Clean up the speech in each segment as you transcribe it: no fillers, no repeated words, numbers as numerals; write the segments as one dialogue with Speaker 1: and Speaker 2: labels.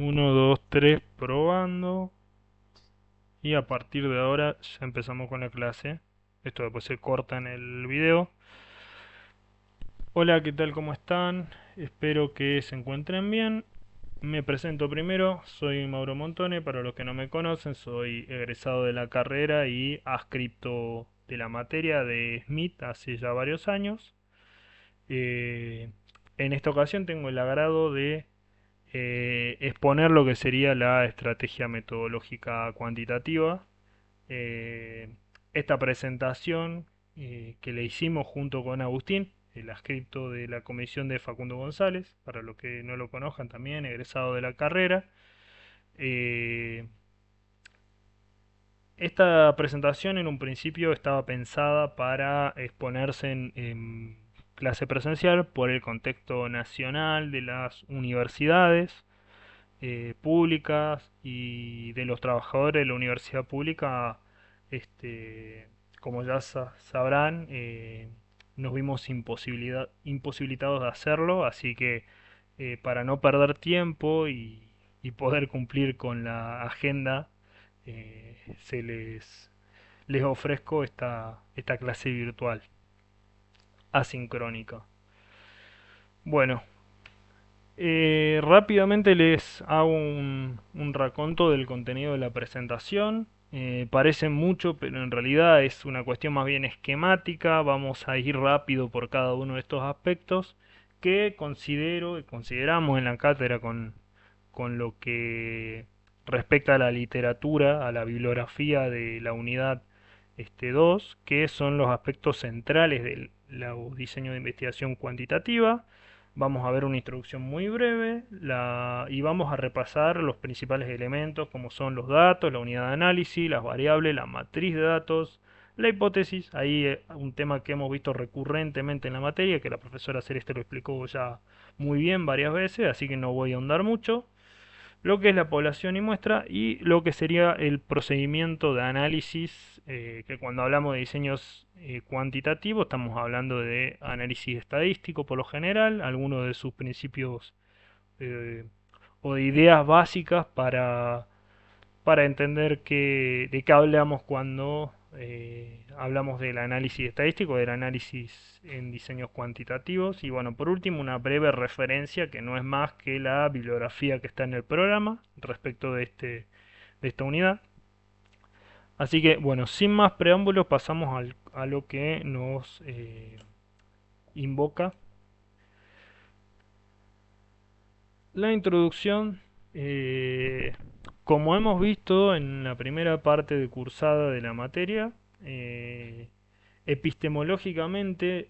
Speaker 1: Uno, 2, 3, probando. Y a partir de ahora ya empezamos con la clase. Esto después se corta en el video. Hola, ¿qué tal? ¿Cómo están? Espero que se encuentren bien. Me presento primero, soy Mauro Montone. Para los que no me conocen, soy egresado de la carrera y adscripto de la materia de Smith hace ya varios años. Eh, en esta ocasión tengo el agrado de exponer lo que sería la estrategia metodológica cuantitativa. Eh, Esta presentación que le hicimos junto con Agustín, el adscripto de la comisión de Facundo González, para los que no lo conozcan también, egresado de la carrera. Eh, Esta presentación en un principio estaba pensada para exponerse en clase presencial por el contexto nacional de las universidades públicas y de los trabajadores de la universidad pública. este, Como ya sabrán, nos vimos imposibilitados de hacerlo, así que para no perder tiempo y poder cumplir con la agenda, les ofrezco esta clase virtual asincrónica. Bueno, rápidamente les hago un raconto del contenido de la presentación. Parece mucho, pero en realidad es una cuestión más bien esquemática. Vamos a ir rápido por cada uno de estos aspectos que considero y consideramos en la cátedra con lo que respecta a la literatura, a la bibliografía de la unidad 2, que son los aspectos centrales del diseño de investigación cuantitativa. Vamos a ver una introducción muy breve y vamos a repasar los principales elementos como son los datos, la unidad de análisis, las variables, la matriz de datos, la hipótesis. Ahí un tema que hemos visto recurrentemente en la materia, que la profesora Celeste lo explicó ya muy bien varias veces, así que no voy a ahondar mucho. Lo que es la población y muestra y lo que sería el procedimiento de análisis, que cuando hablamos de diseños cuantitativos estamos hablando de análisis estadístico por lo general, algunos de sus principios eh, o de ideas básicas para entender de qué hablamos cuando hablamos del análisis estadístico, del análisis en diseños cuantitativos. Y bueno, por último, una breve referencia que no es más que la bibliografía que está en el programa respecto de esta unidad. Así que bueno, sin más preámbulos pasamos a lo que nos invoca. La introducción, eh, como hemos visto en la primera parte de cursada de la materia, eh, epistemológicamente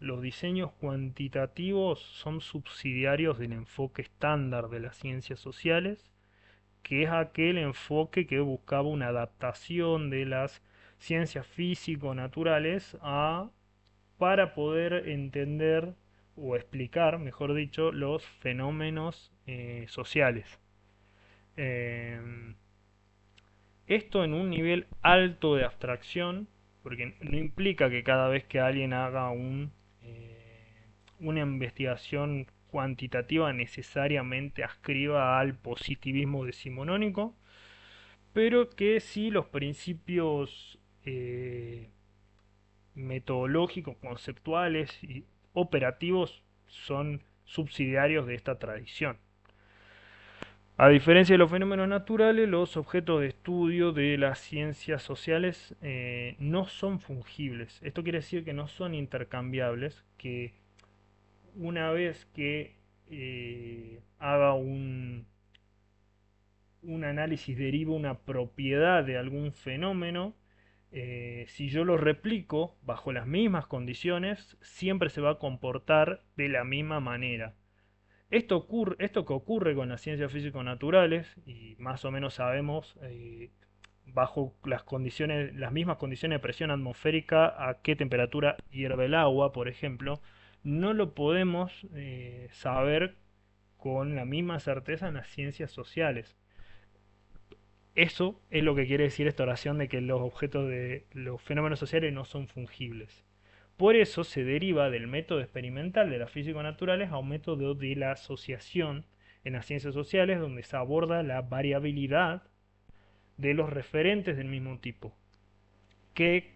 Speaker 1: los diseños cuantitativos son subsidiarios del enfoque estándar de las ciencias sociales, que es aquel enfoque que buscaba una adaptación de las ciencias físico-naturales para poder entender o explicar, mejor dicho, los fenómenos sociales. Eh, Esto en un nivel alto de abstracción, porque no implica que cada vez que alguien haga una investigación cuantitativa necesariamente ascriba al positivismo decimonónico, pero que sí los principios metodológicos, conceptuales y operativos son subsidiarios de esta tradición. A diferencia de los fenómenos naturales, los objetos de estudio de las ciencias sociales no son fungibles. Esto quiere decir que no son intercambiables, que una vez que haga un análisis deriva una propiedad de algún fenómeno, si yo lo replico bajo las mismas condiciones, siempre se va a comportar de la misma manera. Esto que ocurre con las ciencias físico-naturales, y más o menos sabemos bajo las mismas condiciones de presión atmosférica a qué temperatura hierve el agua, por ejemplo, no lo podemos saber con la misma certeza en las ciencias sociales. Eso es lo que quiere decir esta oración de que los objetos de los fenómenos sociales no son fungibles. Por eso se deriva del método experimental de las físico-naturales a un método de la asociación en las ciencias sociales, donde se aborda la variabilidad de los referentes del mismo tipo, que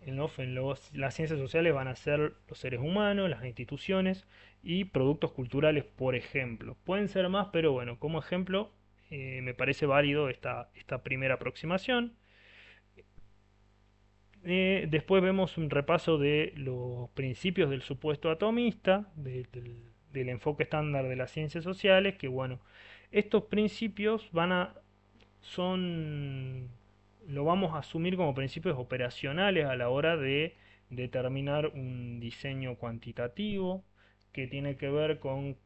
Speaker 1: las ciencias sociales van a ser los seres humanos, las instituciones y productos culturales, por ejemplo. Pueden ser más, pero bueno, como ejemplo, me parece válido esta primera aproximación. Después vemos un repaso de los principios del supuesto atomista, del enfoque estándar de las ciencias sociales, que bueno, estos principios son, lo vamos a asumir como principios operacionales a la hora de determinar un diseño cuantitativo que tiene que ver con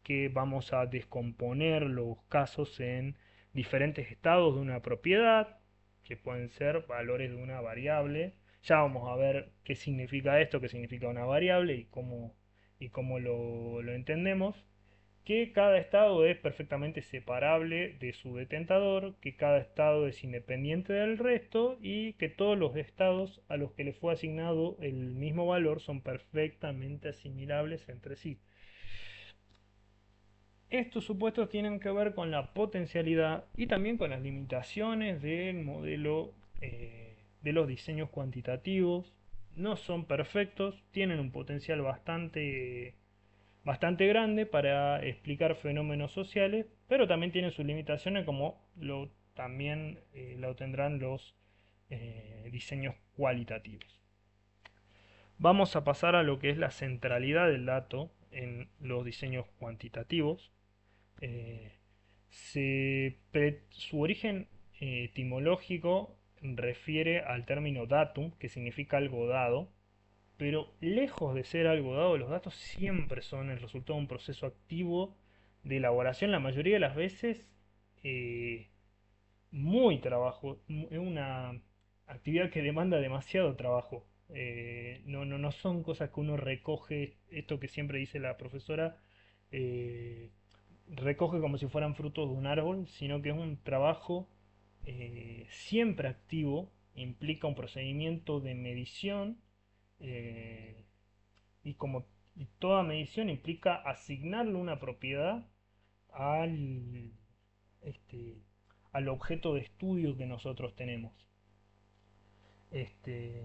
Speaker 1: que vamos a descomponer los casos en diferentes estados de una propiedad, que pueden ser valores de una variable. Ya vamos a ver qué significa esto, qué significa una variable y cómo lo entendemos. Que cada estado es perfectamente separable de su detentador, que cada estado es independiente del resto y que todos los estados a los que le fue asignado el mismo valor son perfectamente asimilables entre sí. Estos supuestos tienen que ver con la potencialidad y también con las limitaciones del modelo de los diseños cuantitativos. No son perfectos, tienen un potencial bastante grande para explicar fenómenos sociales, pero también tienen sus limitaciones como también lo tendrán los diseños cualitativos. Vamos a pasar a lo que es la centralidad del dato en los diseños cuantitativos. Eh, Su origen etimológico refiere al término datum, que significa algo dado, pero lejos de ser algo dado, los datos siempre son el resultado de un proceso activo de elaboración, la mayoría de las veces eh, muy trabajo, es una actividad que demanda demasiado trabajo. No son cosas que uno recoge, esto que siempre dice la profesora, eh, recoge como si fueran frutos de un árbol, sino que es un trabajo siempre activo, implica un procedimiento de medición eh, y como y toda medición implica asignarle una propiedad al, este, al objeto de estudio que nosotros tenemos. Este,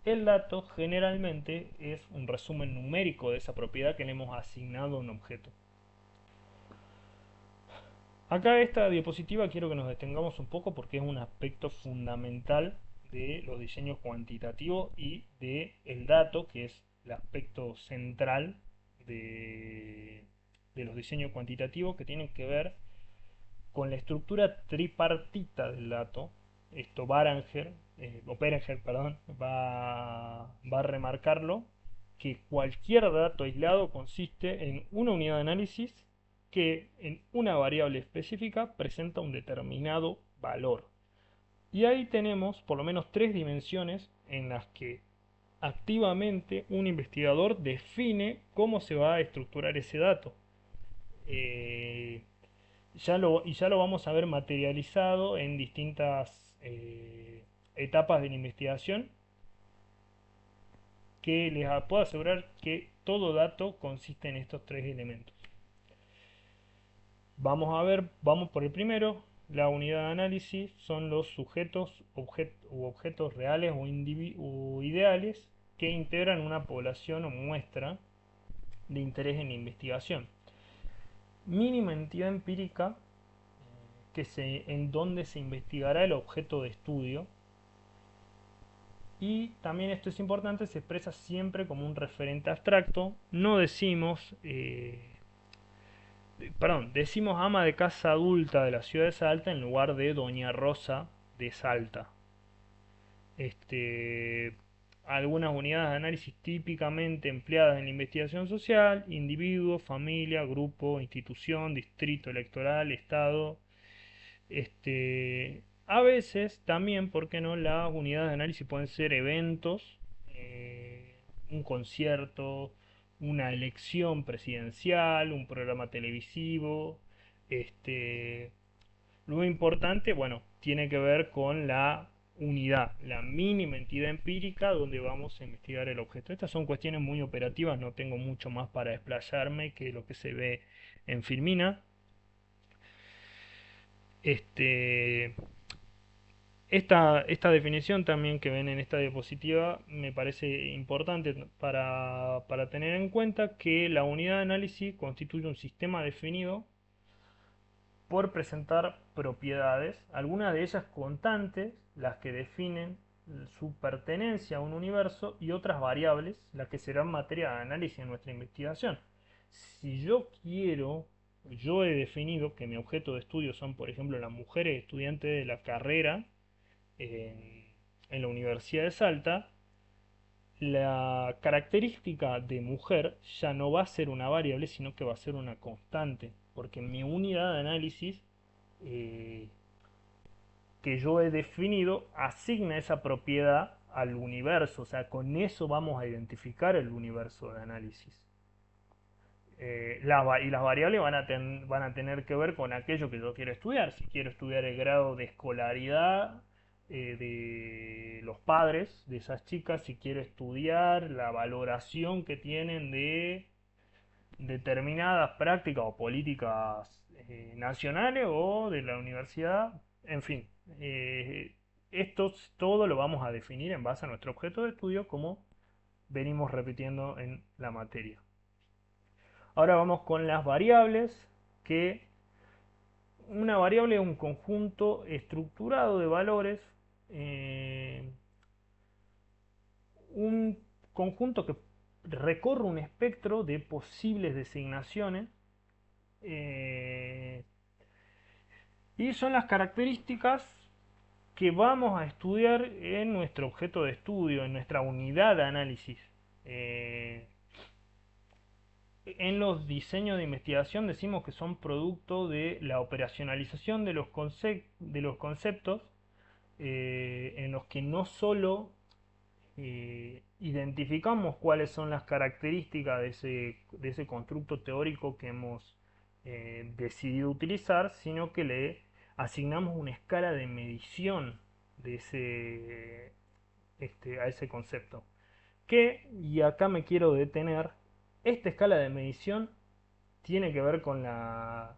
Speaker 1: el dato generalmente es un resumen numérico de esa propiedad que le hemos asignado a un objeto. Acá esta diapositiva quiero que nos detengamos un poco porque es un aspecto fundamental de los diseños cuantitativos y de el dato, que es el aspecto central de, de los diseños cuantitativos que tienen que ver con la estructura tripartita del dato. Esto Berenger, perdón, va a remarcarlo, que cualquier dato aislado consiste en una unidad de análisis que en una variable específica presenta un determinado valor. Y ahí tenemos por lo menos tres dimensiones en las que activamente un investigador define cómo se va a estructurar ese dato. Eh, ya lo vamos a ver materializado en distintas etapas de la investigación, que les puedo asegurar que todo dato consiste en estos tres elementos. Vamos por el primero. La unidad de análisis son los sujetos u objetos reales o ideales que integran una población o muestra de interés en la investigación. Mínima entidad empírica en donde se investigará el objeto de estudio. Y también esto es importante, se expresa siempre como un referente abstracto. No decimos, decimos ama de casa adulta de la ciudad de Salta en lugar de Doña Rosa de Salta. Este, Algunas unidades de análisis típicamente empleadas en la investigación social: individuo, familia, grupo, institución, distrito electoral, estado. A veces también, ¿por qué no? Las unidades de análisis pueden ser eventos, un concierto, una elección presidencial, un programa televisivo. Este, lo importante, bueno, tiene que ver con la unidad, la mínima entidad empírica donde vamos a investigar el objeto. Estas son cuestiones muy operativas, no tengo mucho más para desplayarme que lo que se ve en Filmina. Este, esta definición también que ven en esta diapositiva me parece importante para tener en cuenta que la unidad de análisis constituye un sistema definido por presentar propiedades, algunas de ellas constantes, las que definen su pertenencia a un universo, y otras variables, las que serán materia de análisis en nuestra investigación. Si yo he definido que mi objeto de estudio son, por ejemplo, las mujeres estudiantes de la carrera en, en la Universidad de Salta, la característica de mujer ya no va a ser una variable, sino que va a ser una constante, porque mi unidad de análisis eh, que yo he definido asigna esa propiedad al universo, o sea, con eso vamos a identificar el universo de análisis. Y las variables van a tener que ver con aquello que yo quiero estudiar. Si quiero estudiar el grado de escolaridad de los padres de esas chicas, si quiero estudiar la valoración que tienen de determinadas prácticas o políticas nacionales o de la universidad, en fin, esto todo lo vamos a definir en base a nuestro objeto de estudio como venimos repitiendo en la materia. Ahora vamos con las variables, que una variable es un conjunto estructurado de valores, eh, un conjunto que recorre un espectro de posibles designaciones eh, y son las características que vamos a estudiar en nuestro objeto de estudio, en nuestra unidad de análisis. Eh, en los diseños de investigación decimos que son producto de la operacionalización de de los conceptos en los que no solo identificamos cuáles son las características de ese constructo teórico que hemos decidido utilizar, sino que le asignamos una escala de medición de a ese concepto. Y acá me quiero detener, esta escala de medición tiene que ver con la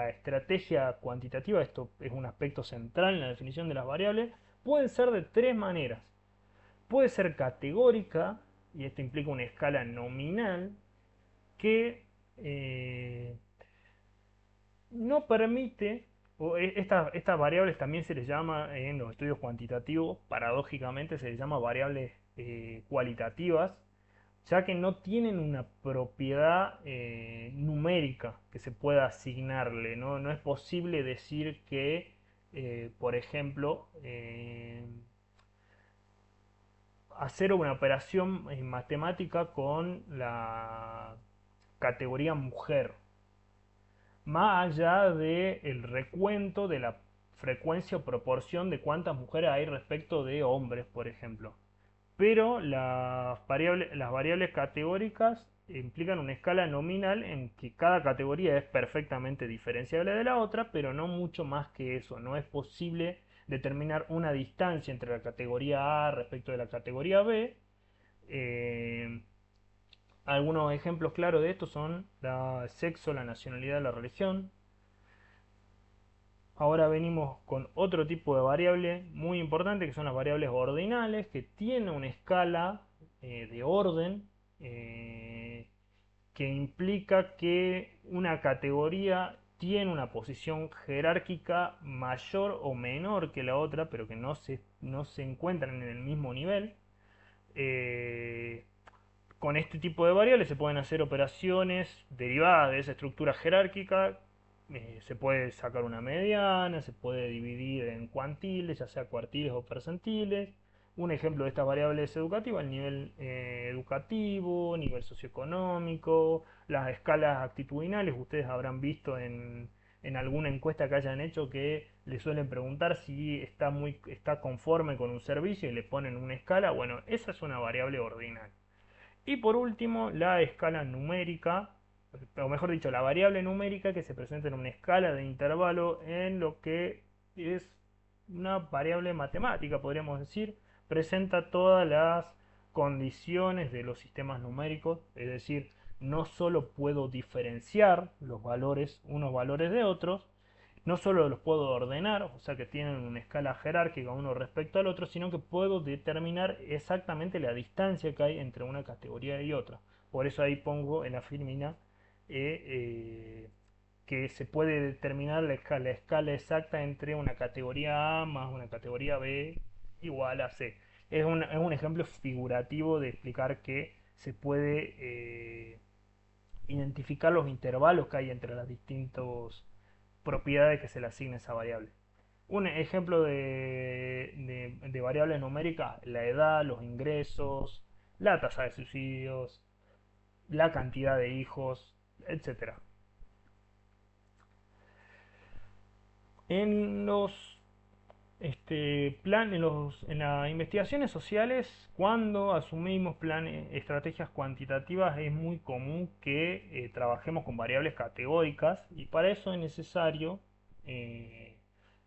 Speaker 1: estrategia cuantitativa. Esto es un aspecto central en la definición de las variables. Pueden ser de tres maneras. Puede ser categórica, y esto implica una escala nominal que no permite, estas variables también se les llama en los estudios cuantitativos, paradójicamente se les llama variables cualitativas, ya que no tienen una propiedad numérica que se pueda asignarle. No es posible decir que, por ejemplo, hacer una operación matemática con la categoría mujer, más allá del recuento de la frecuencia o proporción de cuántas mujeres hay respecto de hombres, por ejemplo. Pero las variables categóricas implican una escala nominal en que cada categoría es perfectamente diferenciable de la otra, pero no mucho más que eso. No es posible determinar una distancia entre la categoría A respecto de la categoría B. Eh, Algunos ejemplos claros de esto son el sexo, la nacionalidad, la religión. Ahora venimos con otro tipo de variable muy importante, que son las variables ordinales, que tienen una escala de orden eh, que implica que una categoría tiene una posición jerárquica mayor o menor que la otra, pero que no se encuentran en el mismo nivel. Eh, con este tipo de variables se pueden hacer operaciones derivadas de esa estructura jerárquica. Se puede sacar una mediana, se puede dividir en cuantiles, ya sea cuartiles o percentiles. Un ejemplo de estas variables educativas, el nivel educativo, nivel socioeconómico, las escalas actitudinales. Ustedes habrán visto en alguna encuesta que hayan hecho que le suelen preguntar si está conforme con un servicio y le ponen una escala. Bueno, esa es una variable ordinal. Y por último, la escala numérica, o mejor dicho, la variable numérica que se presenta en una escala de intervalo en lo que es una variable matemática, podríamos decir, presenta todas las condiciones de los sistemas numéricos, es decir, no solo puedo diferenciar los valores, unos valores de otros, no solo los puedo ordenar, o sea que tienen una escala jerárquica uno respecto al otro, sino que puedo determinar exactamente la distancia que hay entre una categoría y otra. Por eso ahí pongo en la firmina que se puede determinar la escala exacta entre una categoría A más una categoría B igual a C. Es un ejemplo figurativo de explicar que se puede identificar los intervalos que hay entre las distintas propiedades que se le asigna a esa variable. Un ejemplo de variables numéricas, la edad, los ingresos, la tasa de suicidios, la cantidad de hijos, etcétera. En los en las investigaciones sociales, cuando asumimos planes, estrategias cuantitativas, es muy común que trabajemos con variables categóricas y para eso es necesario eh,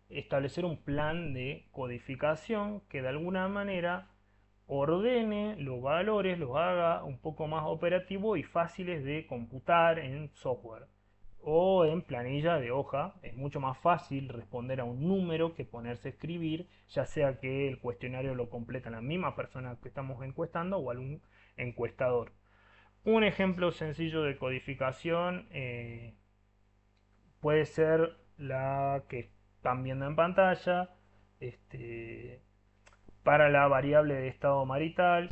Speaker 1: establecer un plan de codificación que de alguna manera ordene los valores, los haga un poco más operativos y fáciles de computar en software o en planilla de hoja. Es mucho más fácil responder a un número que ponerse a escribir, ya sea que el cuestionario lo completa la misma persona que estamos encuestando o algún encuestador. Un ejemplo sencillo de codificación puede ser la que están viendo en pantalla. Este, para la variable de estado marital,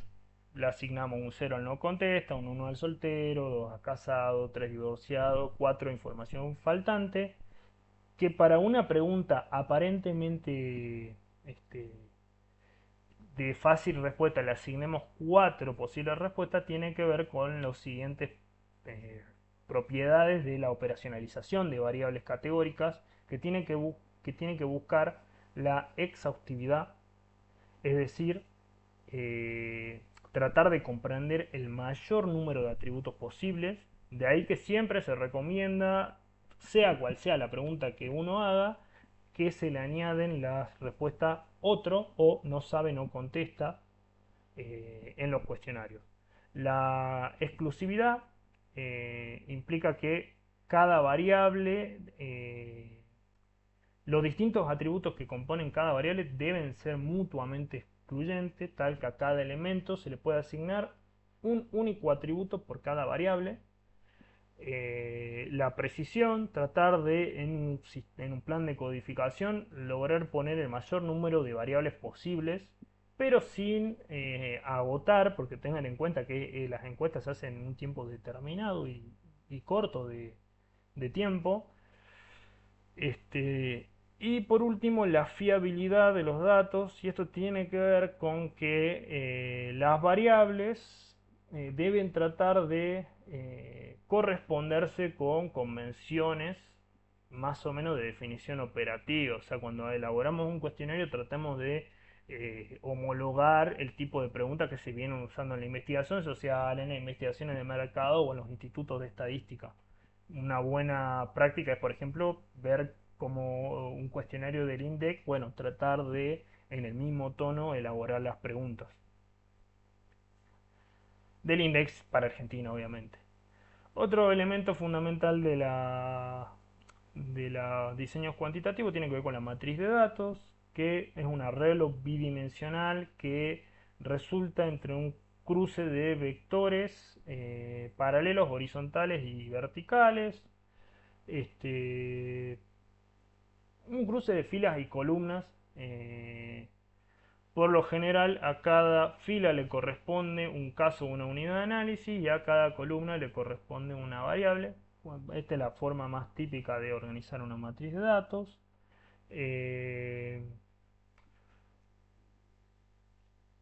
Speaker 1: le asignamos un 0 al no contesta, un 1 al soltero, 2 a casado, 3 divorciado, 4 información faltante, que para una pregunta aparentemente este, de fácil respuesta le asignemos 4 posibles respuestas, tiene que ver con los siguientes eh, propiedades de la operacionalización de variables categóricas que tienen que buscar la exhaustividad, es decir, eh, tratar de comprender el mayor número de atributos posibles. De ahí que siempre se recomienda, sea cual sea la pregunta que uno haga, que se le añaden las respuestas otro o no sabe, no contesta en los cuestionarios. La exclusividad implica que cada variable, los distintos atributos que componen cada variable deben ser mutuamente excluyentes, tal que a cada elemento se le puede asignar un único atributo por cada variable. La precisión, tratar de, en un plan de codificación, lograr poner el mayor número de variables posibles, pero sin agotar, porque tengan en cuenta que las encuestas se hacen en un tiempo determinado y corto de tiempo. Y por último, la fiabilidad de los datos, y esto tiene que ver con que las variables deben tratar de corresponderse con convenciones más o menos de definición operativa. O sea, cuando elaboramos un cuestionario tratamos de homologar el tipo de preguntas que se vienen usando en la investigación social, en las investigaciones de mercado o en los institutos de estadística. Una buena práctica es, por ejemplo, ver como un cuestionario del INDEC, bueno, tratar de en el mismo tono elaborar las preguntas. Del INDEX para Argentina, obviamente. Otro elemento fundamental de los diseños cuantitativos tiene que ver con la matriz de datos, que es un arreglo bidimensional que resulta entre un cruce de vectores paralelos, horizontales y verticales, este, un cruce de filas y columnas. Por lo general, a cada fila le corresponde un caso o una unidad de análisis y a cada columna le corresponde una variable. Bueno, esta es la forma más típica de organizar una matriz de datos. Eh,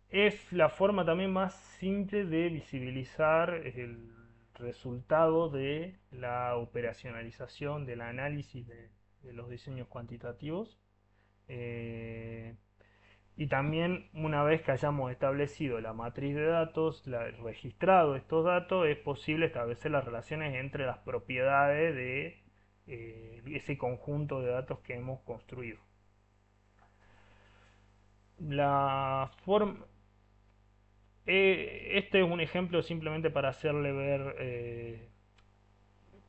Speaker 1: es la forma también más simple de visibilizar el resultado de la operacionalización, del análisis de los diseños cuantitativos. Eh, Y también una vez que hayamos establecido la matriz de datos, registrado estos datos, es posible establecer las relaciones entre las propiedades de ese conjunto de datos que hemos construido. La forma... este es un ejemplo simplemente para hacerle ver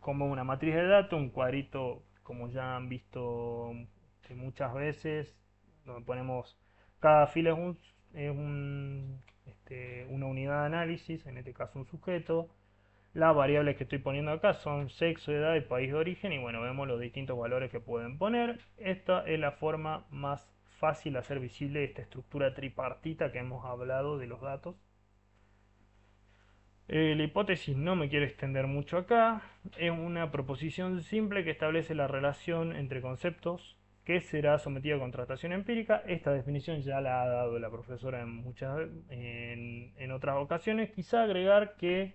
Speaker 1: como una matriz de datos, un cuadrito como ya han visto muchas veces, donde ponemos cada fila una unidad de análisis, en este caso un sujeto. Las variables que estoy poniendo acá son sexo, edad y país de origen y bueno, vemos los distintos valores que pueden poner. Esta es la forma más fácil de hacer visible esta estructura tripartita que hemos hablado de los datos. La hipótesis no me quiero extender mucho acá. Es una proposición simple que establece la relación entre conceptos que será sometida a contrastación empírica. Esta definición ya la ha dado la profesora en otras ocasiones. Quizá agregar que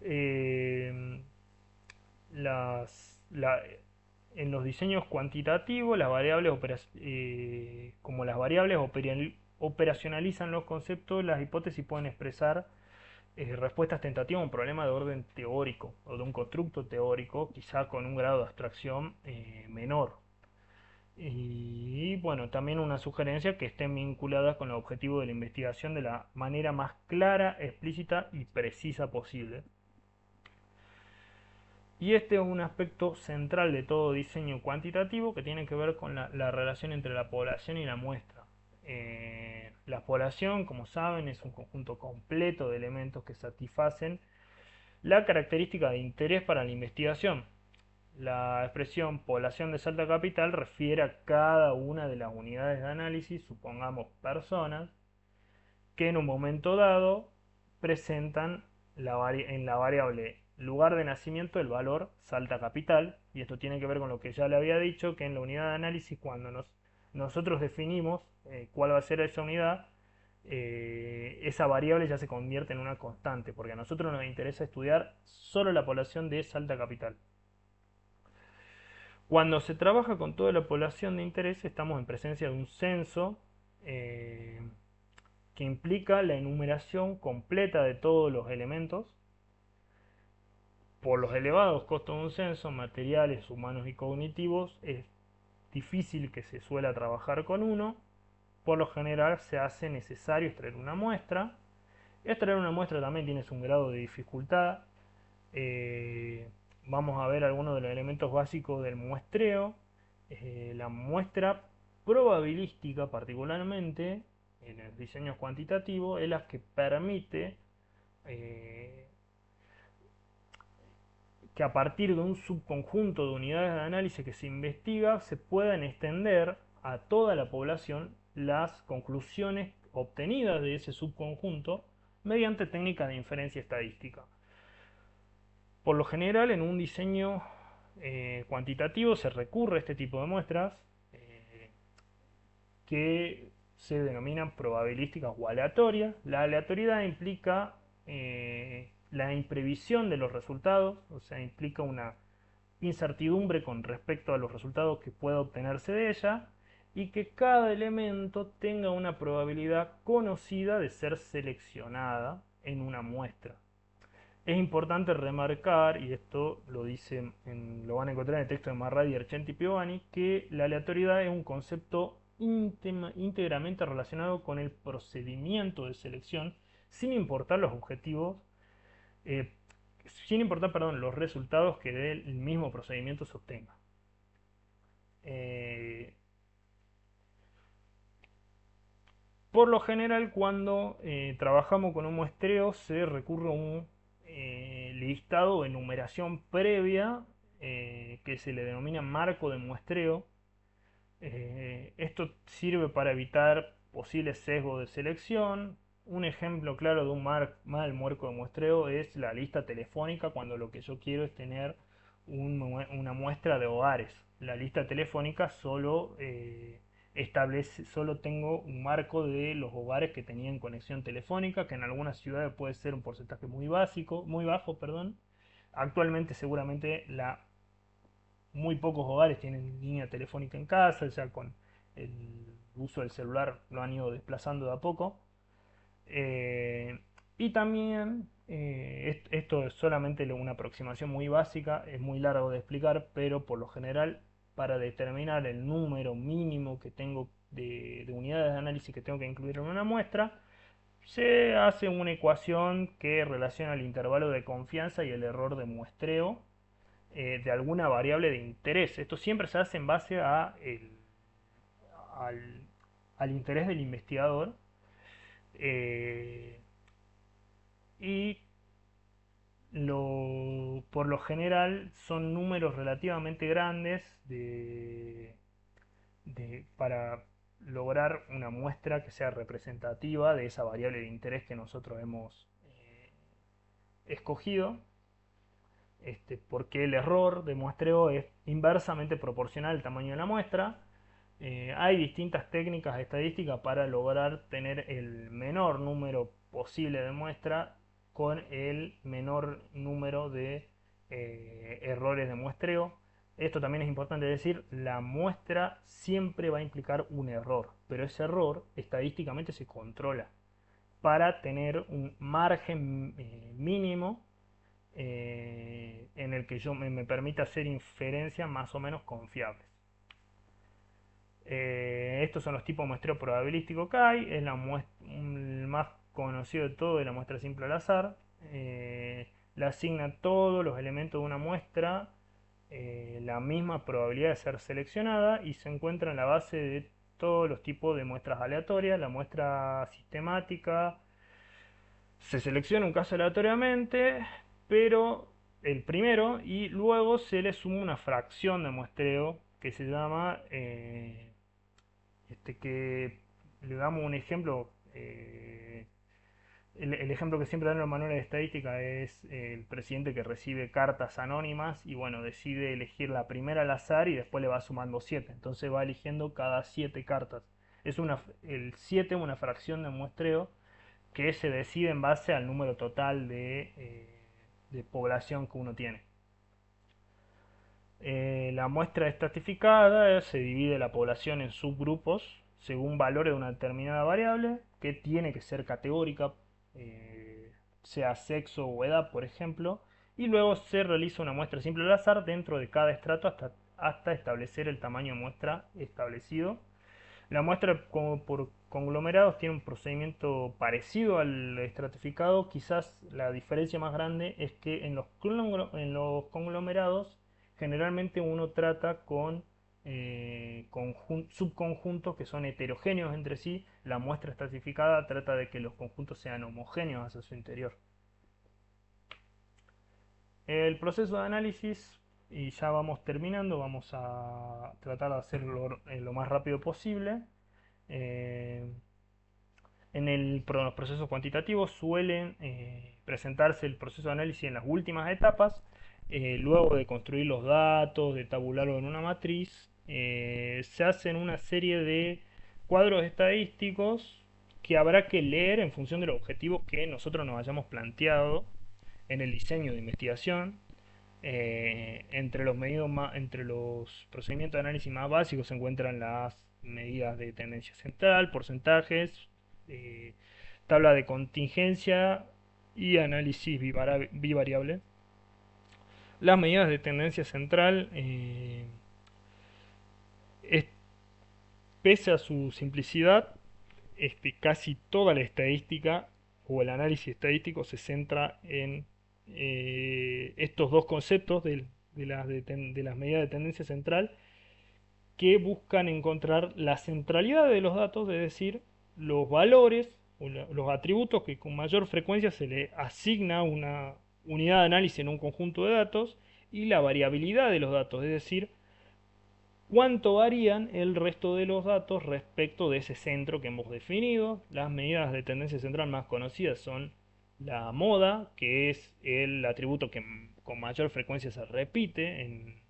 Speaker 1: eh, en los diseños cuantitativos, como las variables operacionalizan los conceptos, las hipótesis pueden expresar respuestas tentativas a un problema de orden teórico o de un constructo teórico, quizá con un grado de abstracción menor. Y bueno, también una sugerencia que estén vinculadas con el objetivo de la investigación de la manera más clara, explícita y precisa posible. Y este es un aspecto central de todo diseño cuantitativo que tiene que ver con la relación entre la población y la muestra. La población, como saben, es un conjunto completo de elementos que satisfacen la característica de interés para la investigación. La expresión población de Salta Capital refiere a cada una de las unidades de análisis, supongamos personas, que en un momento dado presentan en la variable lugar de nacimiento el valor Salta Capital, y esto tiene que ver con lo que ya le había dicho, que en la unidad de análisis cuando nosotros definimos cuál va a ser esa unidad, esa variable ya se convierte en una constante, porque a nosotros nos interesa estudiar solo la población de Salta Capital. Cuando se trabaja con toda la población de interés, estamos en presencia de un censo eh, que implica la enumeración completa de todos los elementos. Por los elevados costos de un censo, materiales, humanos y cognitivos, es difícil que se suela trabajar con uno. Por lo general se hace necesario extraer una muestra. Extraer una muestra también tiene un grado de dificultad. Eh, Vamos a ver algunos de los elementos básicos del muestreo. La muestra probabilística, particularmente en el diseño cuantitativo, es la que permite eh, que a partir de un subconjunto de unidades de análisis que se investiga se puedan extender a toda la población las conclusiones obtenidas de ese subconjunto mediante técnicas de inferencia estadística. Por lo general, en un diseño cuantitativo se recurre a este tipo de muestras eh, que se denominan probabilísticas o aleatorias. La aleatoriedad implica la imprevisión de los resultados, o sea, implica una incertidumbre con respecto a los resultados que pueda obtenerse de ella y que cada elemento tenga una probabilidad conocida de ser seleccionada en una muestra. Es importante remarcar, y esto lo van a encontrar en el texto de Marradi, Argenti y Piovani, que la aleatoriedad es un concepto íntegramente relacionado con el procedimiento de selección, sin importar los objetivos, eh, sin importar, perdón, los resultados que del mismo procedimiento se obtenga. Eh, por lo general, cuando trabajamos con un muestreo, se recurre a un listado o enumeración previa que se le denomina marco de muestreo. Esto sirve para evitar posibles sesgos de selección. Un ejemplo claro de un mal marco de muestreo es la lista telefónica cuando lo que yo quiero es tener una muestra de hogares. La lista telefónica solo tengo un marco de los hogares que tenían conexión telefónica, que en algunas ciudades puede ser un porcentaje muy bajo, perdón. Actualmente seguramente muy pocos hogares tienen línea telefónica en casa, ya con el uso del celular lo han ido desplazando de a poco. Eh, y también, esto es solamente una aproximación muy básica, es muy largo de explicar, pero por lo general, para determinar el número mínimo que tengo de unidades de análisis que tengo que incluir en una muestra, se hace una ecuación que relaciona el intervalo de confianza y el error de muestreo de alguna variable de interés. Esto siempre se hace en base al, al interés del investigador, eh, y por lo general son números relativamente grandes para lograr una muestra que sea representativa de esa variable de interés que nosotros hemos escogido, porque el error de muestreo es inversamente proporcional al tamaño de la muestra. Hay distintas técnicas estadísticas para lograr tener el menor número posible de muestras con el menor número de errores de muestreo. Esto también es importante decir, la muestra siempre va a implicar un error, pero ese error estadísticamente se controla para tener un margen mínimo en el que yo me permita hacer inferencias más o menos confiables. Estos son los tipos de muestreo probabilístico que hay. Es el más conocido de todo, es la muestra simple al azar. Le asigna todos los elementos de una muestra la misma probabilidad de ser seleccionada y se encuentra en la base de todos los tipos de muestras aleatorias. La muestra sistemática se selecciona un caso aleatoriamente, pero el primero, y luego se le suma una fracción de muestreo que se llama que le damos un ejemplo. El ejemplo que siempre dan en los manuales de estadística es el presidente que recibe cartas anónimas y bueno, decide elegir la primera al azar y después le va sumando 7. Entonces va eligiendo cada 7 cartas. El 7 es una fracción de muestreo que se decide en base al número total de población que uno tiene. La muestra estratificada se divide la población en subgrupos según valores de una determinada variable que tiene que ser categórica, sea sexo o edad, por ejemplo, y luego se realiza una muestra simple al azar dentro de cada estrato hasta establecer el tamaño de muestra establecido. La muestra como por conglomerados tiene un procedimiento parecido al estratificado. Quizás la diferencia más grande es que en los conglomerados generalmente uno trata con subconjuntos que son heterogéneos entre sí. La muestra estratificada trata de que los conjuntos sean homogéneos hacia su interior. El proceso de análisis, y ya vamos terminando, vamos a tratar de hacerlo lo más rápido posible. Eh, los procesos cuantitativos suelen presentarse el proceso de análisis en las últimas etapas, luego de construir los datos, de tabularlo en una matriz, se hacen una serie de cuadros estadísticos que habrá que leer en función de los objetivos que nosotros nos hayamos planteado en el diseño de investigación. Entre los procedimientos de análisis más básicos se encuentran las medidas de tendencia central, porcentajes, eh, tabla de contingencia y análisis bivariable. Las medidas de tendencia central, pese a su simplicidad, casi toda la estadística o el análisis estadístico se centra en estos dos conceptos de las medidas de tendencia central, que buscan encontrar la centralidad de los datos, es decir, los valores o los atributos que con mayor frecuencia se le asigna una unidad de análisis en un conjunto de datos, y la variabilidad de los datos, es decir, cuánto varían el resto de los datos respecto de ese centro que hemos definido. Las medidas de tendencia central más conocidas son la moda, que es el atributo que con mayor frecuencia se repite en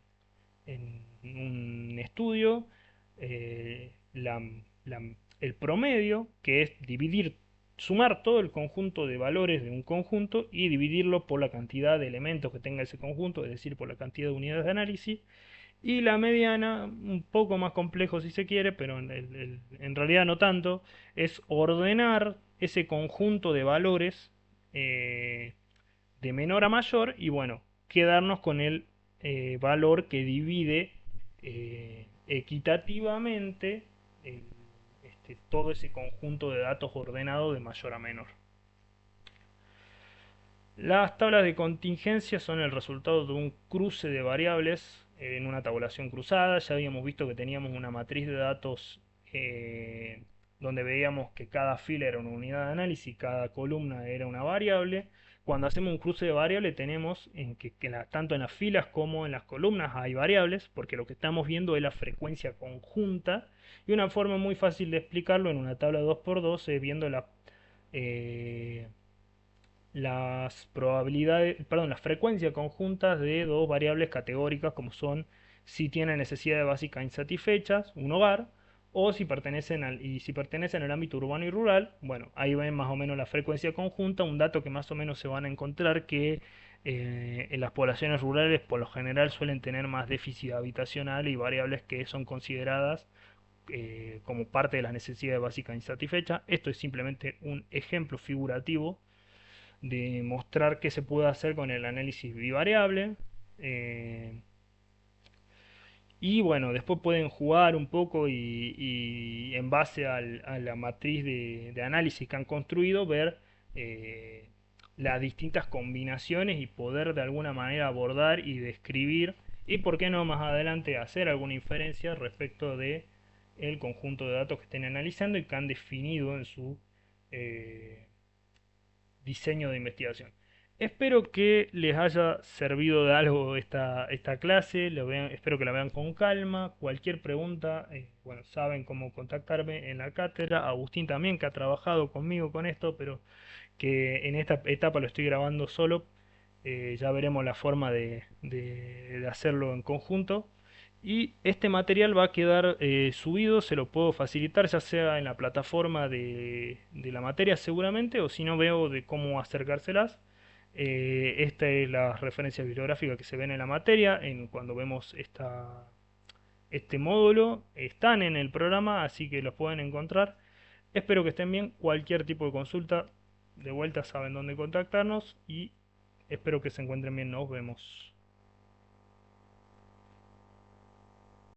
Speaker 1: un estudio, el promedio, que es sumar todo el conjunto de valores de un conjunto y dividirlo por la cantidad de elementos que tenga ese conjunto, es decir, por la cantidad de unidades de análisis. Y la mediana, un poco más complejo si se quiere, pero en realidad no tanto, es ordenar ese conjunto de valores de menor a mayor y bueno, quedarnos con el valor que divide equitativamente todo ese conjunto de datos ordenado de mayor a menor. Las tablas de contingencia son el resultado de un cruce de variables en una tabulación cruzada. Ya habíamos visto que teníamos una matriz de datos eh, donde veíamos que cada fila era una unidad de análisis, cada columna era una variable. Cuando hacemos un cruce de variables tenemos tanto en las filas como en las columnas hay variables, porque lo que estamos viendo es la frecuencia conjunta. Y una forma muy fácil de explicarlo en una tabla 2x2 es viendo eh, las probabilidades, perdón, las frecuencias conjuntas de dos variables categóricas como son si tienen necesidades básicas insatisfechas, un hogar, o si pertenecen al ámbito urbano y rural. Bueno, ahí ven más o menos la frecuencia conjunta, un dato que más o menos se van a encontrar que en las poblaciones rurales por lo general suelen tener más déficit habitacional y variables que son consideradas como parte de las necesidades básicas insatisfechas. Esto es simplemente un ejemplo figurativo de mostrar qué se puede hacer con el análisis bivariable. eh, y bueno, después pueden jugar un poco y en base a la matriz de análisis que han construido, ver eh, las distintas combinaciones y poder de alguna manera abordar y describir y por qué no más adelante hacer alguna inferencia respecto de el conjunto de datos que estén analizando y que han definido en su eh, diseño de investigación. Espero que les haya servido de algo esta clase, espero que la vean con calma. Cualquier pregunta, bueno, saben cómo contactarme en la cátedra. Agustín también, que ha trabajado conmigo con esto, pero que en esta etapa lo estoy grabando solo. Ya veremos la forma de hacerlo en conjunto. Y este material va a quedar subido, se lo puedo facilitar ya sea en la plataforma de la materia seguramente, o si no veo de cómo acercárselas. Esta es la referencia bibliográfica que se ven en la materia, cuando vemos este módulo, están en el programa, así que los pueden encontrar. Espero que estén bien, cualquier tipo de consulta, de vuelta saben dónde contactarnos y espero que se encuentren bien, nos vemos.